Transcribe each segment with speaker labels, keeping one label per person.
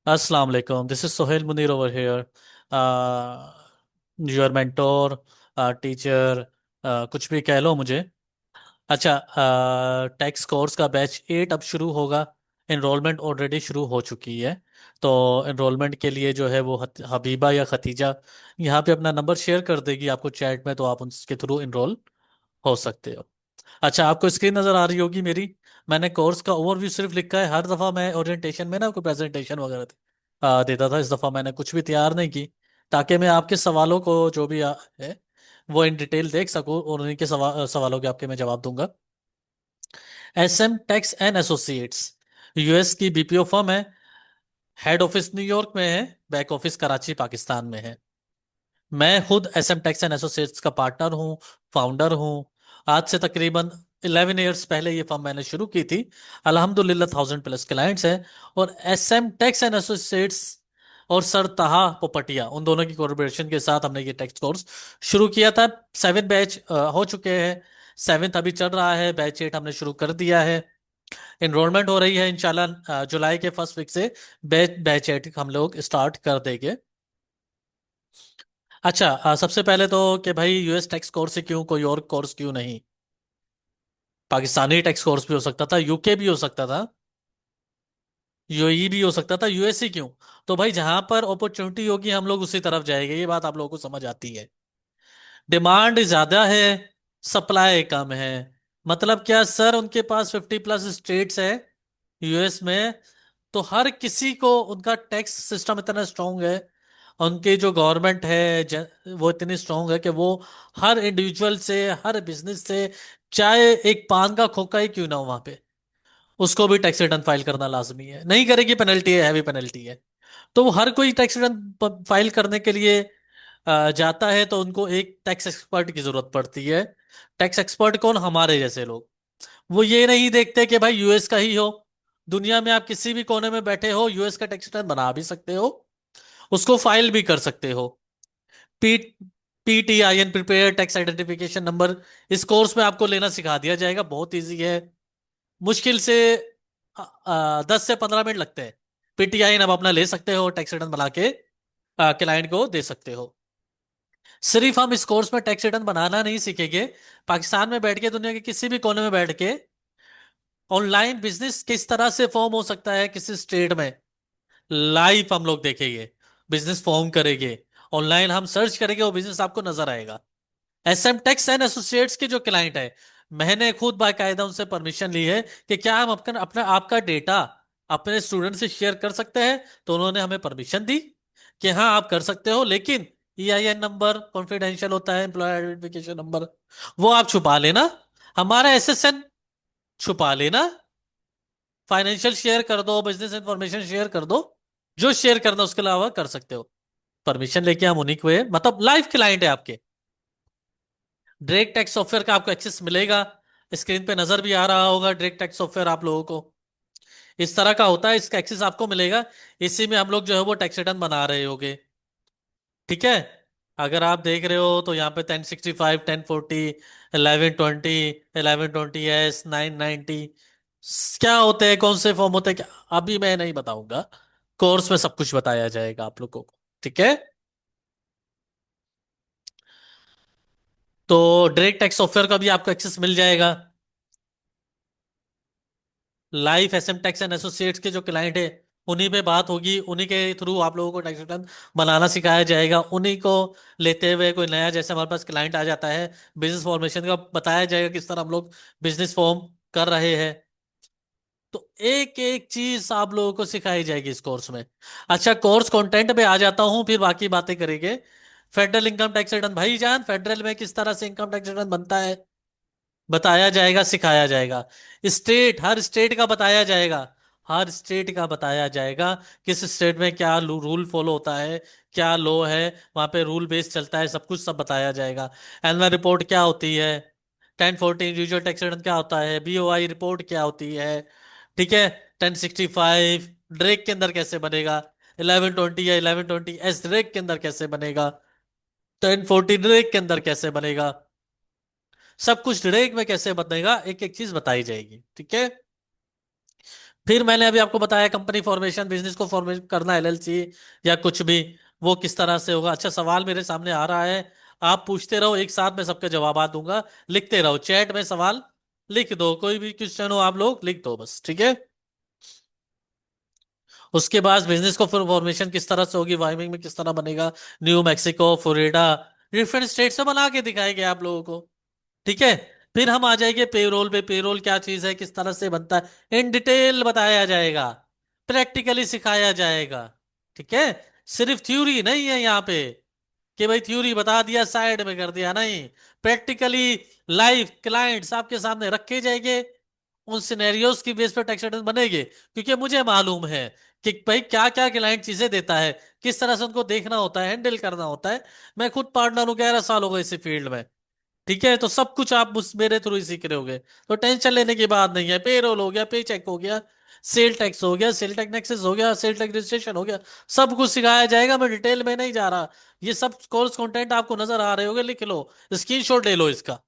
Speaker 1: अस्सलाम वालेकुम, this is Sohail Munir over here. Your mentor, teacher, कुछ भी कह लो मुझे। अच्छा, टैक्स कोर्स का बैच 8 अब शुरू होगा। इनरोलमेंट ऑलरेडी शुरू हो चुकी है। तो इनरोलमेंट के लिए जो है वो हबीबा या खतीजा यहाँ पे अपना नंबर शेयर कर देगी आपको चैट में, तो आप उनके थ्रू इनरोल हो सकते हो। अच्छा, आपको स्क्रीन नजर आ रही होगी मेरी। मैंने कोर्स का ओवरव्यू सिर्फ लिखा है। हर दफा मैं ओरिएंटेशन में ना कोई प्रेजेंटेशन वगैरह देता था, इस दफा मैंने कुछ भी तैयार नहीं की, ताकि मैं आपके सवालों को जो भी है वो इन डिटेल देख सकूं और उन्हीं के सवालों के आपके मैं जवाब दूंगा। SM tax and associates US की BPO फर्म है। हेड ऑफिस न्यूयॉर्क में है, बैक ऑफिस कराची पाकिस्तान में है। मैं खुद SM टैक्स एंड एसोसिएट्स का पार्टनर हूँ, फाउंडर हूँ। आज से तकरीबन 11 ईयर्स पहले ये फर्म मैंने शुरू की थी। अल्हम्दुलिल्लाह 1000+ क्लाइंट्स हैं। और SM टैक्स एंड एसोसिएट्स और सर ताहा पोपटिया, उन दोनों की कोलैबोरेशन के साथ हमने ये टैक्स कोर्स शुरू किया था। 7 बैच हो चुके हैं। 7th अभी चल रहा है, बैच 8 हमने शुरू कर दिया है। इनरोलमेंट हो रही है इंशाल्लाह, जुलाई के फर्स्ट वीक से बैच 8 हम लोग स्टार्ट कर देंगे। अच्छा, सबसे पहले तो कि भाई US टैक्स कोर्स से क्यों, कोई और कोर्स क्यों नहीं? पाकिस्तानी टैक्स कोर्स भी हो सकता था, UK भी हो सकता था, UAE भी हो सकता था, US ही क्यों? तो भाई जहां पर अपॉर्चुनिटी होगी हम लोग उसी तरफ जाएंगे, ये बात आप लोगों को समझ आती है। डिमांड ज्यादा है, सप्लाई कम है। मतलब क्या सर, उनके पास 50+ स्टेट्स है US में। तो हर किसी को उनका टैक्स सिस्टम इतना स्ट्रांग है, उनकी जो गवर्नमेंट है वो इतनी स्ट्रांग है कि वो हर इंडिविजुअल से, हर बिजनेस से, चाहे एक पान का खोखा ही क्यों ना हो वहां पे, उसको भी टैक्स रिटर्न फाइल करना लाजमी है। नहीं करेगी पेनल्टी है, हैवी पेनल्टी है। तो वो हर कोई टैक्स रिटर्न फाइल करने के लिए जाता है, तो उनको एक टैक्स एक्सपर्ट की जरूरत पड़ती है। टैक्स एक्सपर्ट कौन? हमारे जैसे लोग। वो ये नहीं देखते कि भाई US का ही हो। दुनिया में आप किसी भी कोने में बैठे हो, US का टैक्स रिटर्न बना भी सकते हो, उसको फाइल भी कर सकते हो। P PTIN, prepare tax identification number, इस कोर्स में आपको लेना सिखा दिया जाएगा। बहुत इजी है। मुश्किल से 10 से 15 मिनट लगते हैं। PTIN आप अपना ले सकते हो, टैक्स रिटर्न बना के क्लाइंट को दे सकते हो। सिर्फ हम इस कोर्स में टैक्स रिटर्न बनाना नहीं सीखेंगे, पाकिस्तान में बैठ के, दुनिया के किसी भी कोने में बैठ के ऑनलाइन बिजनेस किस तरह से फॉर्म हो सकता है किसी स्टेट में, लाइव हम लोग देखेंगे। बिजनेस फॉर्म करेंगे, ऑनलाइन हम सर्च करेंगे, वो बिजनेस आपको नजर आएगा। SM टैक्स एंड एसोसिएट्स के जो क्लाइंट है, मैंने खुद बाकायदा उनसे परमिशन ली है कि क्या हम अपना अपना आपका डेटा अपने स्टूडेंट से शेयर कर सकते हैं। तो उन्होंने हमें परमिशन दी कि हाँ आप कर सकते हो, लेकिन EIN नंबर कॉन्फिडेंशियल होता है, एम्प्लॉय आइडेंटिफिकेशन नंबर, वो आप छुपा लेना। हमारा SSN छुपा लेना। फाइनेंशियल शेयर कर दो, बिजनेस इंफॉर्मेशन शेयर कर दो, जो शेयर करना उसके अलावा कर सकते हो। परमिशन लेके हम उन्हीं को है, मतलब लाइव क्लाइंट है आपके। डायरेक्ट टैक्स सॉफ्टवेयर का आपको एक्सेस मिलेगा। स्क्रीन पे नजर भी आ रहा होगा डायरेक्ट टैक्स सॉफ्टवेयर आप लोगों को। इस तरह का होता है, इसका एक्सेस आपको मिलेगा। इसी में हम लोग जो है वो टैक्स रिटर्न बना रहे होगे। ठीक है। अगर आप देख रहे हो तो यहाँ पे 1065, 1040, 1120, 1120S, 990 क्या होते हैं, कौन से फॉर्म होते हैं, क्या अभी मैं नहीं बताऊंगा। कोर्स में सब कुछ बताया जाएगा आप लोगों को। ठीक है। तो डायरेक्ट टैक्स सॉफ्टवेयर का भी आपको एक्सेस मिल जाएगा। Life SM tax and associates के जो क्लाइंट है, उन्हीं पे बात होगी, उन्हीं के थ्रू आप लोगों को टैक्स रिटर्न बनाना सिखाया जाएगा। उन्हीं को लेते हुए कोई नया, जैसे हमारे पास क्लाइंट आ जाता है, बिजनेस फॉर्मेशन का बताया जाएगा किस तरह हम लोग बिजनेस फॉर्म कर रहे हैं। तो एक एक चीज आप लोगों को सिखाई जाएगी इस कोर्स में। अच्छा, कोर्स कंटेंट पे आ जाता हूँ, फिर बाकी बातें करेंगे। फेडरल इनकम टैक्स रिटर्न, भाई जान फेडरल में किस तरह से इनकम टैक्स रिटर्न बनता है बताया जाएगा, सिखाया जाएगा। स्टेट, हर स्टेट का बताया जाएगा। हर स्टेट का बताया जाएगा, किस स्टेट में क्या रूल फॉलो होता है, क्या लॉ है, वहां पे रूल बेस चलता है, सब कुछ सब बताया जाएगा। एनुअल रिपोर्ट क्या होती है, 1014 यूजुअल टैक्स रिटर्न क्या होता है, BOI रिपोर्ट क्या होती है। ठीक है। 1065 ड्रेक के अंदर कैसे बनेगा, 1120 या 1120S ड्रेक के अंदर कैसे बनेगा, 1040 ड्रेक के अंदर कैसे बनेगा, सब कुछ डिटेल में कैसे बनेगा, एक एक चीज बताई जाएगी। ठीक है। फिर मैंने अभी आपको बताया कंपनी फॉर्मेशन, बिजनेस को फॉर्मेट करना, एलएलसी या कुछ भी, वो किस तरह से होगा। अच्छा, सवाल मेरे सामने आ रहा है, आप पूछते रहो, एक साथ मैं सबके जवाब दूंगा। लिखते रहो चैट में सवाल, लिख दो, कोई भी क्वेश्चन हो आप लोग लिख दो बस, ठीक है। उसके बाद बिजनेस को फिर फॉर्मेशन किस तरह से होगी, वाइमिंग में किस तरह बनेगा, new Mexico, Florida, different state से बना के दिखाएंगे आप लोगों को, ठीक है। फिर हम आ जाएंगे पेरोल पे, पेरोल क्या चीज है, किस तरह से बनता है, इन डिटेल बताया जाएगा, प्रैक्टिकली सिखाया जाएगा, ठीक है। सिर्फ थ्योरी नहीं है यहाँ पे, कि भाई थ्योरी बता दिया साइड में कर दिया, नहीं, प्रैक्टिकली लाइव क्लाइंट्स आपके सामने रखे जाएंगे, उन सिनेरियोज की बेस पे टैक्स रिटर्न बनेगी, क्योंकि मुझे मालूम है कि भाई क्या क्या क्लाइंट चीजें देता है, किस तरह से उनको देखना होता है, हैंडल करना होता है। मैं खुद पार्टनर हूँ, 11 साल हो गए इसी फील्ड में, ठीक है। तो सब कुछ आप मेरे थ्रू ही सीख रहे होगे, तो टेंशन लेने की बात नहीं है। पेरोल हो गया, पे चेक हो गया, सेल टैक्स हो गया, सेल टैक्स नेक्सेस हो गया, सेल टैक्स रजिस्ट्रेशन हो गया, सब कुछ सिखाया जाएगा। मैं डिटेल में नहीं जा रहा, ये सब कोर्स कंटेंट आपको नजर आ रहे होंगे, लिख लो, स्क्रीनशॉट ले लो इसका,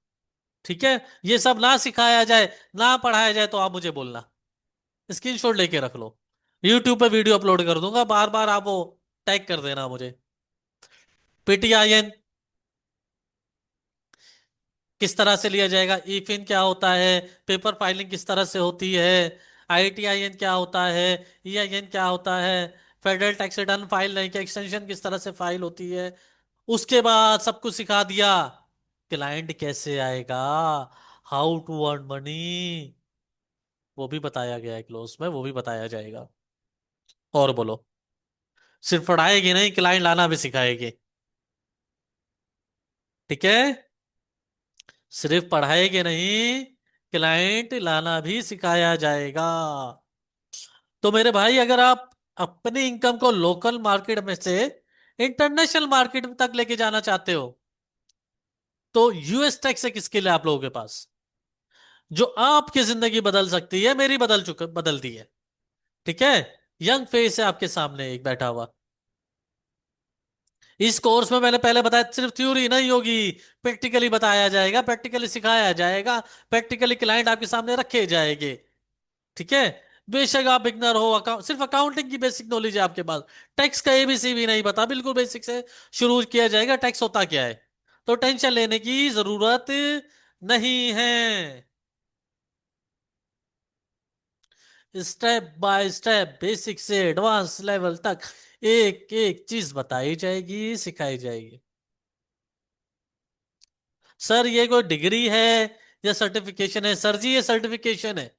Speaker 1: ठीक है। ये सब ना सिखाया जाए, ना पढ़ाया जाए, तो आप मुझे बोलना, स्क्रीनशॉट लेके रख लो। यूट्यूब पे वीडियो अपलोड कर दूंगा, बार बार आप वो टैग कर देना मुझे। पीटीआईएन किस तरह से लिया जाएगा, ई फिन क्या होता है, पेपर फाइलिंग किस तरह से होती है, आईटीआईएन क्या होता है, ईआईएन क्या होता है, फेडरल टैक्स रिटर्न फाइल नहीं, कि एक्सटेंशन किस तरह से फाइल होती है। उसके बाद सब कुछ सिखा दिया, क्लाइंट कैसे आएगा, हाउ टू अर्न मनी, वो भी बताया गया है क्लोज में, वो भी बताया जाएगा। और बोलो, सिर्फ पढ़ाएगी नहीं, क्लाइंट लाना भी सिखाएगी, ठीक है। सिर्फ पढ़ाएंगे नहीं, क्लाइंट लाना भी सिखाया जाएगा। तो मेरे भाई, अगर आप अपनी इनकम को लोकल मार्केट में से इंटरनेशनल मार्केट तक लेके जाना चाहते हो, तो यूएस टैक्स एक स्किल है आप लोगों के पास, जो आपकी जिंदगी बदल सकती है, मेरी बदल दी है, ठीक है। यंग फेस है आपके सामने एक बैठा हुआ। इस कोर्स में मैंने पहले बताया, सिर्फ थ्योरी नहीं होगी, प्रैक्टिकली बताया जाएगा, प्रैक्टिकली सिखाया जाएगा, प्रैक्टिकली क्लाइंट आपके सामने रखे जाएंगे, ठीक है। बेशक आप बिगनर हो, अकाउंट सिर्फ अकाउंटिंग की बेसिक नॉलेज है आपके पास, टैक्स का एबीसी भी नहीं पता, बिल्कुल बेसिक से शुरू किया जाएगा, टैक्स होता क्या है, तो टेंशन लेने की जरूरत नहीं है। स्टेप बाय स्टेप, बेसिक से एडवांस लेवल तक एक एक चीज बताई जाएगी, सिखाई जाएगी। सर ये कोई डिग्री है या सर्टिफिकेशन है? सर जी ये सर्टिफिकेशन है,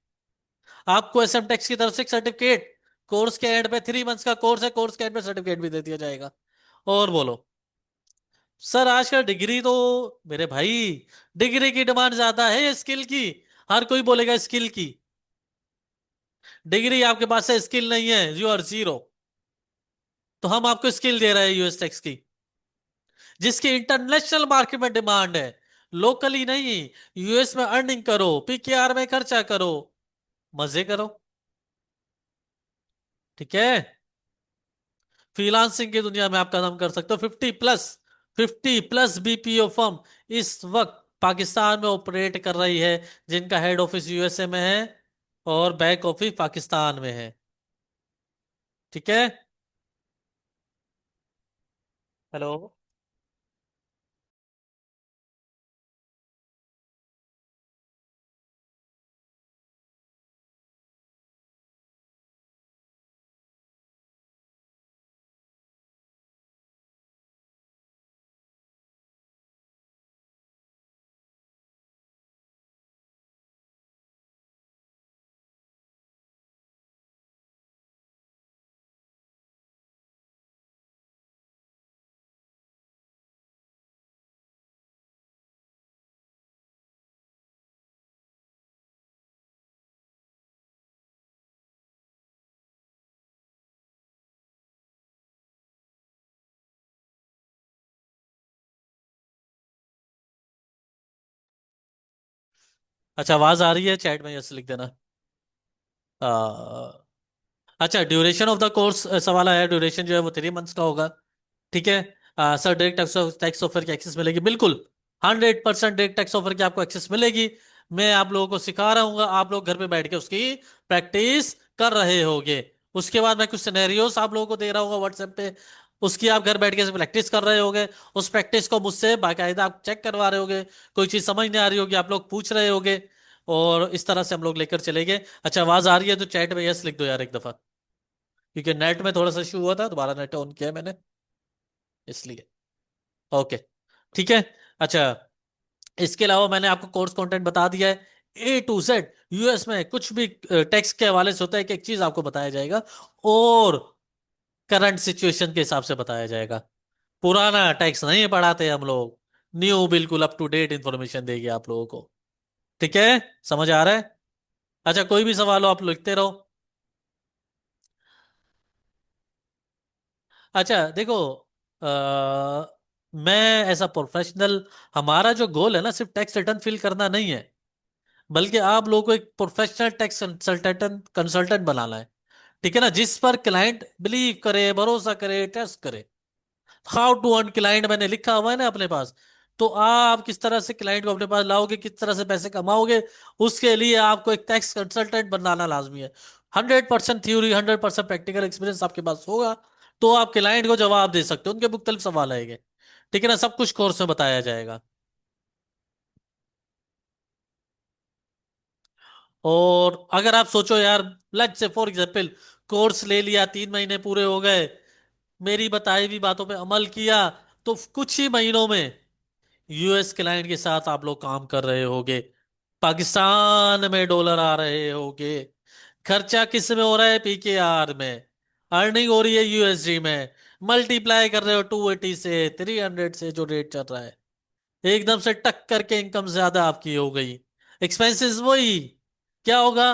Speaker 1: आपको एसएम टेक्स की तरफ से एक सर्टिफिकेट, कोर्स के एंड पे, 3 मंथ्स का कोर्स है, कोर्स के एंड पे सर्टिफिकेट भी दे दिया जाएगा। और बोलो। सर आजकल डिग्री तो, मेरे भाई, डिग्री की डिमांड ज्यादा है या स्किल की? हर कोई बोलेगा स्किल की। डिग्री आपके पास है, स्किल नहीं है, यू आर जीरो। तो हम आपको स्किल दे रहे हैं यूएस टैक्स की, जिसकी इंटरनेशनल मार्केट में डिमांड है, लोकली नहीं। यूएस में अर्निंग करो, पीकेआर में खर्चा करो, मजे करो, ठीक है। फ्रीलांसिंग की दुनिया में आप कदम कर सकते हो। 50+ बीपीओ फर्म इस वक्त पाकिस्तान में ऑपरेट कर रही है, जिनका हेड ऑफिस यूएसए में है और बैक ऑफिस पाकिस्तान में है, ठीक है। हेलो। अच्छा, आवाज आ रही है? चैट में यस लिख देना। आ, अच्छा, ड्यूरेशन ऑफ द कोर्स सवाल आया, ड्यूरेशन जो है वो 3 मंथ्स का होगा, ठीक है। Sir direct tax tax offer की एक्सेस मिलेगी, बिल्कुल 100% डायरेक्ट टैक्स ऑफर की आपको एक्सेस मिलेगी। मैं आप लोगों को सिखा रहा हूँ, आप लोग घर पे बैठ के उसकी प्रैक्टिस कर रहे होगे। उसके बाद मैं कुछ सिनेरियोस आप लोगों को दे रहा हूँ व्हाट्सएप पे, उसकी आप घर बैठ के प्रैक्टिस कर रहे होगे। उस प्रैक्टिस को मुझसे बाकायदा आप चेक करवा रहे होगे। कोई चीज समझ नहीं आ रही होगी, आप लोग पूछ रहे होगे। और इस तरह से हम लोग लेकर चलेंगे। अच्छा, आवाज आ रही है तो चैट में यस लिख दो यार एक दफा, क्योंकि नेट में थोड़ा सा इशू हुआ था, दोबारा नेट ऑन किया है मैंने, इसलिए। ओके, ठीक है। अच्छा, इसके अलावा मैंने आपको कोर्स कंटेंट बता दिया है। A to Z यूएस में कुछ भी टैक्स के हवाले से होता है, एक एक चीज आपको बताया जाएगा। और करंट सिचुएशन के हिसाब से बताया जाएगा। पुराना टैक्स नहीं पढ़ाते हम लोग, न्यू बिल्कुल अप टू डेट इंफॉर्मेशन देगी आप लोगों को। ठीक है, समझ आ रहा है? अच्छा, कोई भी सवाल हो आप लिखते रहो। अच्छा देखो, मैं ऐसा प्रोफेशनल, हमारा जो गोल है ना सिर्फ टैक्स रिटर्न फिल करना नहीं है, बल्कि आप लोगों को एक प्रोफेशनल टैक्स कंसल्टेंट कंसल्टेंट बनाना है। ठीक है ना, जिस पर क्लाइंट बिलीव करे, भरोसा करे, ट्रस्ट करे। हाउ टू अर्न क्लाइंट मैंने लिखा हुआ है ना अपने पास। तो आप किस तरह से क्लाइंट को अपने पास लाओगे, किस तरह से पैसे कमाओगे, उसके लिए आपको एक टैक्स कंसल्टेंट बनाना लाजमी है। 100% थ्योरी, 100% प्रैक्टिकल एक्सपीरियंस आपके पास होगा, तो आप क्लाइंट को जवाब दे सकते हो, उनके मुख्तलिफ सवाल आएंगे। ठीक है ना, सब कुछ कोर्स में बताया जाएगा। और अगर आप सोचो यार, let's say for example, course ले लिया, 3 महीने पूरे हो गए, मेरी बताई हुई बातों पे अमल किया, तो कुछ ही महीनों में यूएस क्लाइंट के साथ आप लोग काम कर रहे होगे, पाकिस्तान में डॉलर आ रहे होगे, खर्चा किस में हो रहा है, पीकेआर में, अर्निंग हो रही है यूएसडी में, मल्टीप्लाई कर रहे हो 280 से, 300 से, जो रेट चल रहा है, एकदम से टक करके इनकम ज्यादा आपकी हो गई। एक्सपेंसेस वही, क्या होगा?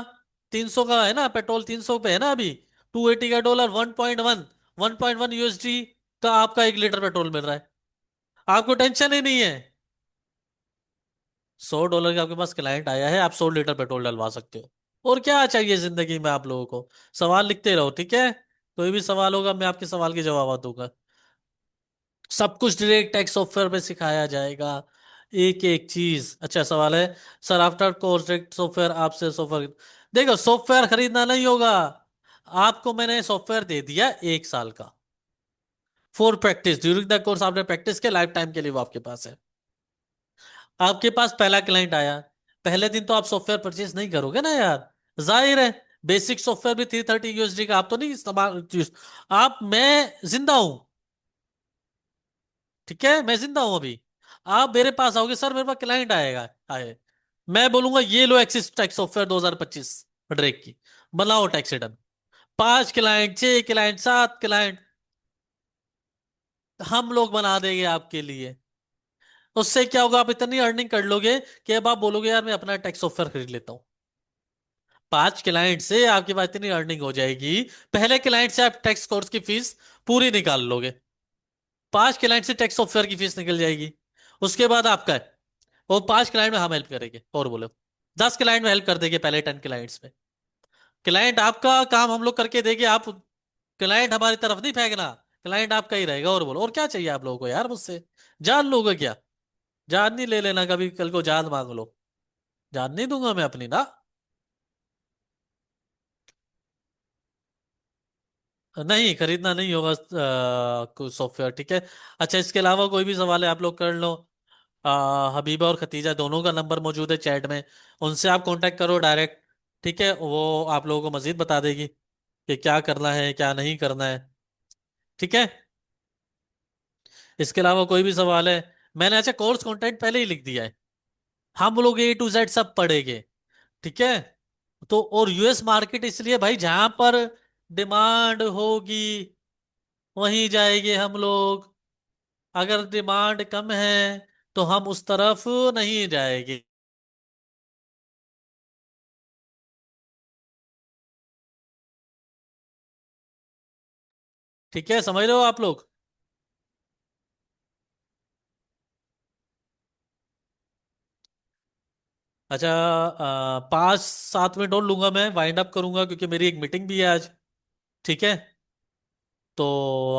Speaker 1: 300 का है ना पेट्रोल, 300 पे है ना अभी, 280 का डॉलर, 1.1 यूएसडी का आपका 1 लीटर पेट्रोल मिल रहा है। आपको टेंशन ही नहीं है। $100 का आपके पास क्लाइंट आया है, आप 100 लीटर पेट्रोल डलवा सकते हो। और क्या चाहिए जिंदगी में आप लोगों को? सवाल लिखते रहो, ठीक है? कोई भी सवाल होगा मैं आपके सवाल के जवाब दूंगा। सब कुछ डायरेक्ट टैक्स सॉफ्टवेयर पे सिखाया जाएगा, एक एक चीज। अच्छा सवाल है, sir after course direct software आपसे सॉफ्टवेयर, देखो सॉफ्टवेयर खरीदना नहीं होगा। आपको मैंने सॉफ्टवेयर दे दिया 1 साल का, for practice, during the course आपने प्रैक्टिस के लाइफ टाइम के लिए वो आपके पास है। आपके पास पहला क्लाइंट आया, पहले दिन तो आप सॉफ्टवेयर परचेज नहीं करोगे ना यार, जाहिर है। बेसिक सॉफ्टवेयर भी 330 यूएसडी का आप तो नहीं इस्तेमाल, आप, मैं जिंदा हूं, ठीक है, मैं जिंदा हूं अभी। आप मेरे पास आओगे, सर मेरे पास क्लाइंट आएगा, आए, मैं बोलूंगा ये लो एक्सिस टैक्स सॉफ्टवेयर 2025 ड्रेक की, बनाओ tax return. 5 client, 6 client, 7 client, हम लोग बना देंगे आपके लिए। उससे क्या होगा, आप इतनी अर्निंग कर लोगे कि अब आप बोलोगे यार मैं अपना टैक्स सॉफ्टवेयर खरीद लेता हूँ। 5 क्लाइंट से आपके पास इतनी अर्निंग हो जाएगी, पहले क्लाइंट से आप टैक्स कोर्स की फीस पूरी निकाल लोगे, 5 क्लाइंट से टैक्स सॉफ्टवेयर की फीस निकल जाएगी। उसके बाद आपका है, वो 5 क्लाइंट में हम हेल्प करेंगे, और बोलो 10 क्लाइंट में हेल्प कर देंगे, पहले 10 क्लाइंट्स में। क्लाइंट आपका काम हम लोग करके देंगे, आप, क्लाइंट हमारी तरफ नहीं फेंकना, क्लाइंट आपका ही रहेगा। और बोलो, और क्या चाहिए आप लोगों को यार मुझसे? जान लोगे क्या? जान नहीं ले लेना कभी, कल को जान मांग लो, जान नहीं दूंगा मैं अपनी ना। नहीं, खरीदना नहीं होगा कोई सॉफ्टवेयर, ठीक है। अच्छा, इसके अलावा कोई भी सवाल है आप लोग कर लो। हबीबा और खतीजा दोनों का नंबर मौजूद है चैट में, उनसे आप कांटेक्ट करो डायरेक्ट। ठीक है, वो आप लोगों को मजीद बता देगी कि क्या करना है क्या नहीं करना है। ठीक है, इसके अलावा कोई भी सवाल है? मैंने अच्छा कोर्स कंटेंट पहले ही लिख दिया है, हम लोग A to Z सब पढ़ेंगे। ठीक है, तो और यूएस मार्केट इसलिए भाई, जहां पर डिमांड होगी वहीं जाएंगे हम लोग। अगर डिमांड कम है तो हम उस तरफ नहीं जाएंगे। ठीक है, समझ रहे हो आप लोग? अच्छा, 5-7 मिनट और लूंगा, मैं वाइंड अप करूंगा क्योंकि मेरी एक मीटिंग भी है आज। ठीक है, तो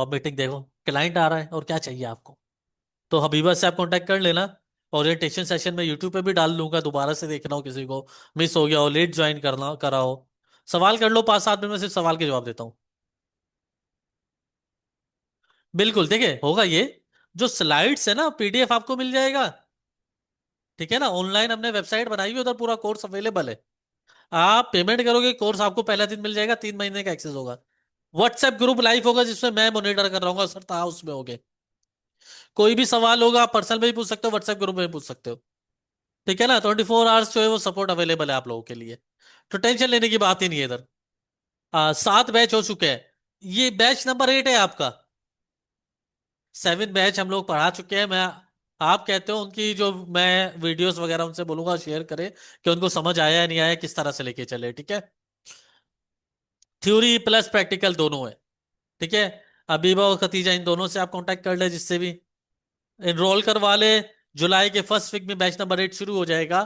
Speaker 1: अब मीटिंग देखो, क्लाइंट आ रहा है, और क्या चाहिए आपको? तो हबीबा से आप कांटेक्ट कर लेना। ओरिएंटेशन सेशन में यूट्यूब पे भी डाल लूंगा, दोबारा से देखना हो किसी को, मिस हो गया हो, लेट ज्वाइन करना करा हो, सवाल कर लो, 5-7 मिनट में सिर्फ सवाल के जवाब देता हूँ। बिल्कुल, देखिए होगा ये, जो स्लाइड्स है ना, पीडीएफ आपको मिल जाएगा। ठीक है ना, ऑनलाइन हमने वेबसाइट बनाई हुई है, उधर पूरा कोर्स अवेलेबल है। आप पेमेंट करोगे, कोर्स आपको पहला दिन मिल जाएगा, 3 महीने का एक्सेस होगा। व्हाट्सएप ग्रुप लाइव होगा जिसमें मैं मॉनिटर कर रहा हूँ, सर था उसमें होगे। कोई भी सवाल होगा आप पर्सनल में भी पूछ सकते हो, व्हाट्सएप ग्रुप में भी पूछ सकते हो। ठीक है ना, 24 आवर्स जो है वो सपोर्ट अवेलेबल है आप लोगों के लिए। तो टेंशन लेने की बात ही नहीं है इधर। 7 बैच हो चुके हैं। ये बैच नंबर 8 है आपका। 7 बैच हम लोग पढ़ा चुके हैं। मैं, आप कहते हो उनकी जो मैं वीडियोस वगैरह उनसे बोलूंगा शेयर करें कि उनको समझ आया या नहीं आया, किस तरह से लेके चले। ठीक है, थ्योरी प्लस प्रैक्टिकल दोनों है। ठीक है, अबीबा और खतीजा इन दोनों से आप कांटेक्ट कर ले, जिससे भी एनरोल करवा ले। जुलाई के फर्स्ट वीक में बैच नंबर 8 शुरू हो जाएगा।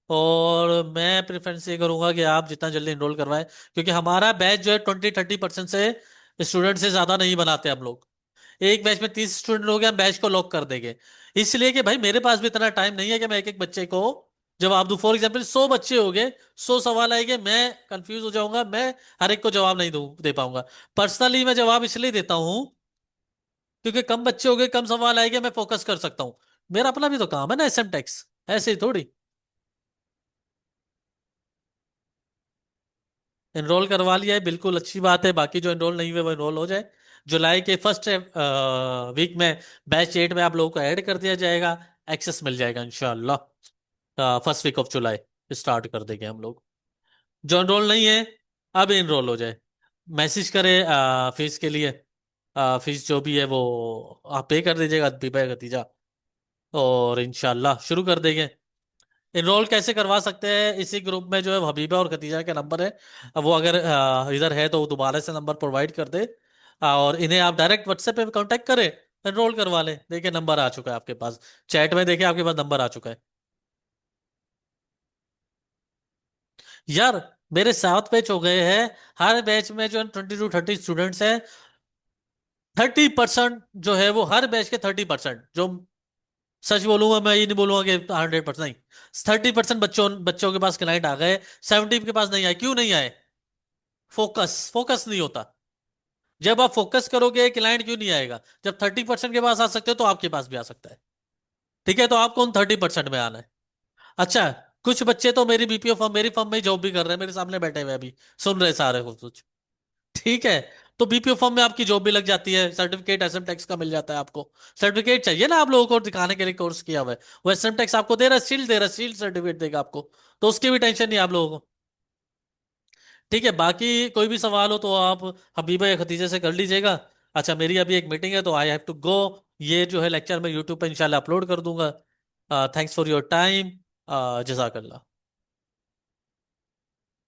Speaker 1: और मैं प्रेफरेंस ये करूंगा कि आप जितना जल्दी एनरोल करवाएं, क्योंकि हमारा बैच जो है 20-30% से स्टूडेंट से ज्यादा नहीं बनाते हम लोग। एक बैच में 30 स्टूडेंट हो गए, हम बैच को लॉक कर देंगे। इसलिए कि भाई मेरे पास भी इतना टाइम नहीं है कि मैं एक एक बच्चे को जवाब दूं। फॉर एग्जाम्पल 100 बच्चे हो गए, 100 सवाल आएंगे, मैं कंफ्यूज हो जाऊंगा, मैं हर एक को जवाब नहीं दूं दे पाऊंगा। पर्सनली मैं जवाब इसलिए देता हूं क्योंकि कम बच्चे हो गए, कम सवाल आएंगे, मैं फोकस कर सकता हूँ। मेरा अपना भी तो काम है ना, एसएम टैक्स, ऐसे ही थोड़ी। एनरोल करवा लिया है, बिल्कुल अच्छी बात है। बाकी जो एनरोल नहीं हुए वो एनरोल हो जाए। जुलाई के फर्स्ट वीक में बैच 8 में आप लोगों को ऐड कर दिया जाएगा। एक्सेस मिल जाएगा इंशाल्लाह। First week of July start कर देंगे हम लोग। जो एनरोल नहीं है, अब एनरोल हो जाए। मैसेज करें फीस के लिए। फीस जो भी है वो आप पे कर दीजिएगा, बीबा भतीजा, और इंशाल्लाह शुरू कर देंगे। इनरोल कैसे करवा सकते हैं, इसी ग्रुप में जो है हबीबा और खतीजा का नंबर है। अब वो अगर इधर है तो वो दोबारा से नंबर प्रोवाइड कर दे। और इन्हें आप डायरेक्ट व्हाट्सएप पे कांटेक्ट करें, एनरोल करवा लें। देखिए नंबर आ चुका है आपके पास, चैट में देखिए आपके पास नंबर आ चुका है। यार मेरे 7 बैच हो गए हैं। हर बैच में जो है 20 to 30 स्टूडेंट्स हैं। 30% जो है वो हर बैच के 30%, जो सच बोलूंगा मैं ये नहीं बोलूंगा कि 100% नहीं। 30% बच्चों बच्चों के पास क्लाइंट आ गए। 70 के पास नहीं आए, क्यों नहीं आए? फोकस फोकस नहीं होता। जब आप फोकस करोगे क्लाइंट क्यों नहीं आएगा? जब 30% के पास आ सकते हो तो आपके पास भी आ सकता है। ठीक है, तो आपको उन 30% में आना है। अच्छा, कुछ बच्चे तो मेरी बीपीओ फर्म, मेरी फर्म में ही जॉब भी कर रहे हैं, मेरे सामने बैठे हुए अभी सुन रहे सारे कुछ। ठीक है, तो बीपीओ फर्म में आपकी जॉब भी लग जाती है, सर्टिफिकेट एसएम टैक्स का मिल जाता है आपको। सर्टिफिकेट चाहिए ना आप लोगों को दिखाने के लिए कोर्स किया हुआ है। वो एसएम टैक्स आपको दे रहा है, शील्ड दे रहा है, शील्ड सर्टिफिकेट देगा आपको। तो उसकी भी टेंशन नहीं आप लोगों को। ठीक है, बाकी कोई भी सवाल हो तो आप हबीबा या खतीजे से कर लीजिएगा। अच्छा, मेरी अभी एक मीटिंग है तो आई हैव टू गो। ये जो है लेक्चर मैं यूट्यूब पे इंशाल्लाह अपलोड कर दूंगा। Thanks for your time. जजाकल्ला।